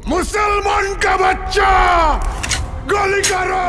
मुसलमान का बच्चा गोली करो।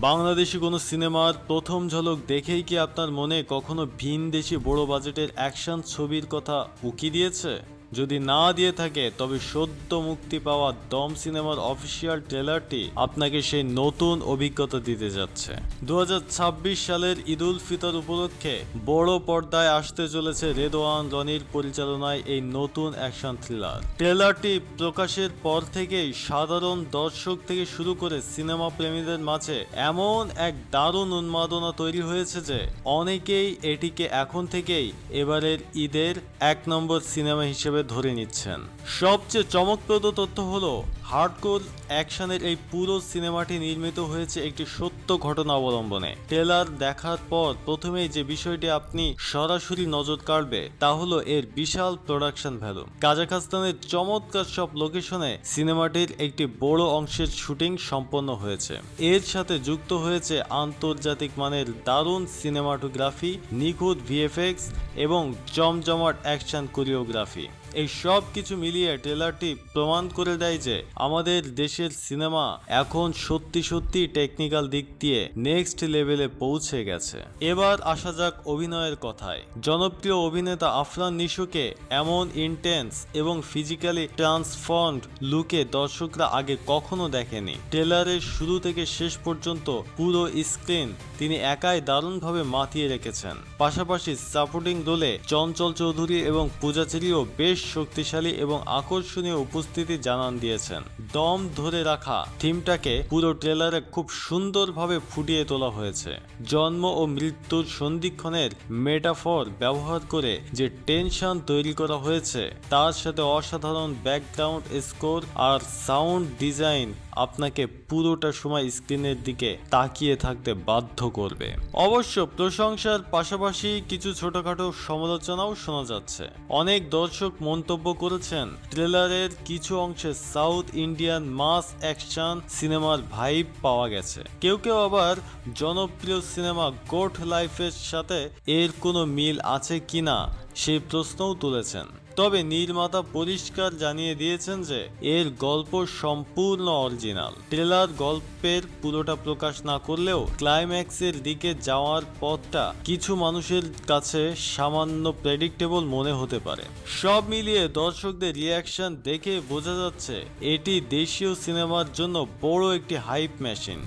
বাংলাদেশি কোনো সিনেমার প্রথম ঝলক দেখেই কি আপনার মনে কখনো ভিনদেশি বড় বাজেটের অ্যাকশন ছবির কথা উকি দিয়েছে? যদি না দিয়ে থাকে তবে সদ্য মুক্তি পাওয়া দম সিনেমার অফিসিয়াল ট্রেলারটি আপনাকে সেই নতুন অভিজ্ঞতা দিতে যাচ্ছে। 2026 সালের ঈদুল ফিতর উপলক্ষে বড় পর্দায় আসতে চলেছে রেদওয়ান রনির পরিচালনায় এই নতুন অ্যাকশন থ্রিলার। ট্রেলারটি প্রকাশের পর থেকেই সাধারণ দর্শক থেকে শুরু করে সিনেমা প্রেমীদের মাঝে এমন এক দারুণ উন্মাদনা তৈরি হয়েছে যে অনেকেই এটিকে এখন থেকেই এবারের ঈদের 1 নম্বর সিনেমা হিসেবে ধরে নিচ্ছেন। সবচেয়ে চমকপ্রদ তথ্য হলো হার্ডকোর অ্যাকশনের এই পুরো সিনেমাটি নির্মিত হয়েছে একটি সত্য ঘটনা অবলম্বনে। ট্রেলার দেখার পর প্রথমেই যে বিষয়টি আপনি সরাসরি নজর কাড়বে তা হলো এর বিশাল প্রোডাকশন ভ্যালু। কাজাখস্তানের চমৎকার সব লোকেশনে সিনেমাটির একটি বড় অংশের শুটিং সম্পন্ন হয়েছে। এর সাথে যুক্ত হয়েছে আন্তর্জাতিক মানের দারুণ সিনেমাটোগ্রাফি, নিখুঁত ভিএফএক্স এবং জমজমাট অ্যাকশন কোরিওগ্রাফি। এই সব কিছু মিলিয়ে ট্রেলারটি প্রমাণ করে দেয় যে আমাদের দেশের সিনেমা এখন সত্যি টেকনিক্যাল দিক দিয়ে নেক্সট লেভেলে পৌঁছে গেছে। এবার আসা যাক অভিনয়ের কথায়। জনপ্রিয় অভিনেতা আফরান নিশোকে এমন ইন্টেন্স এবং ফিজিক্যালি ট্রান্সফর্মড লুকে দর্শকরা আগে কখনো দেখেনি। ট্রেলারের শুরু থেকে শেষ পর্যন্ত পুরো স্ক্রিন তিনি একাই দারুণভাবে মাতিয়ে রেখেছেন। পাশাপাশি সাপোর্টিং রোলে চঞ্চল চৌধুরী এবং পূজাচেরিও বেশ শক্তিশালী এবং আকর্ষণীয় উপস্থিতি জানান দিয়েছেন। দম ধরে রাখা থিমটাকে পুরো ট্রেলারে খুব সুন্দরভাবে ফুটিয়ে তোলা হয়েছে। জন্ম ও মৃত্যুর সন্ধিক্ষণের মেটাফর ব্যবহার করে যে টেনশন তৈরি করা হয়েছে তার সাথে অসাধারণ ব্যাকগ্রাউন্ড স্কোর আর সাউন্ড ডিজাইন আপনাকে পুরোটা সময় স্ক্রিনের দিকে তাকিয়ে থাকতে বাধ্য করবে। অবশ্য প্রশংসার পাশাপাশি কিছু ছোটখাটো সমালোচনাও শোনা যাচ্ছে। অনেক দর্শক মন্তব্য করেছেন ট্রেলারের কিছু অংশে সাউথ ইন্ডিয়ান মাস অ্যাকশন সিনেমার ভাইব পাওয়া গেছে। কেউ আবার জনপ্রিয় সিনেমা গোট লাইফের সাথে এর কোনো মিল আছে কিনা সেই প্রশ্নও তুলেছেন। তবে নির্মাতা পরিষ্কার জানিয়ে দিয়েছেন যে এর গল্প সম্পূর্ণ অরিজিনাল। ট্রেলার গল্পের পুরোটা প্রকাশ না করলেও ক্লাইম্যাক্সের দিকে যাওয়ার পথটা কিছু মানুষের কাছে সামান্য প্রেডিক্টেবল মনে হতে পারে। সব মিলিয়ে দর্শকদের রিয়াকশন দেখে বোঝা যাচ্ছে এটি দেশীয় সিনেমার জন্য বড় একটি হাইপ মেশিন।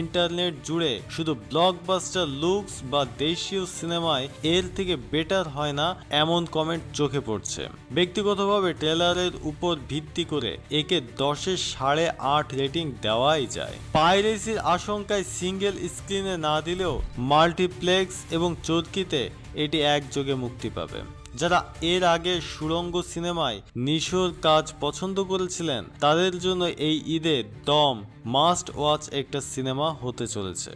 ইন্টারনেট জুড়ে শুধু ব্লকবাস্টার লুকস বা দেশীয় সিনেমায় এর থেকে বেটার হয় না এমন কমেন্ট চোখে পড়ছে। ব্যক্তিগতভাবে ট্রেলারের উপর ভিত্তি করে একে 10-এ 8.5 রেটিং দেওয়াই যায়। পাইরেসির আশঙ্কায় সিঙ্গেল স্ক্রিনে না দিলেও মাল্টিপ্লেক্স এবং চরকিতে এটি একযোগে মুক্তি পাবে। যারা এর আগে সুড়ঙ্গ সিনেমায় নিশোর কাজ পছন্দ করেছিলেন তাদের জন্য এই ঈদে দম মাস্ট ওয়াচ একটা সিনেমা হতে চলেছে।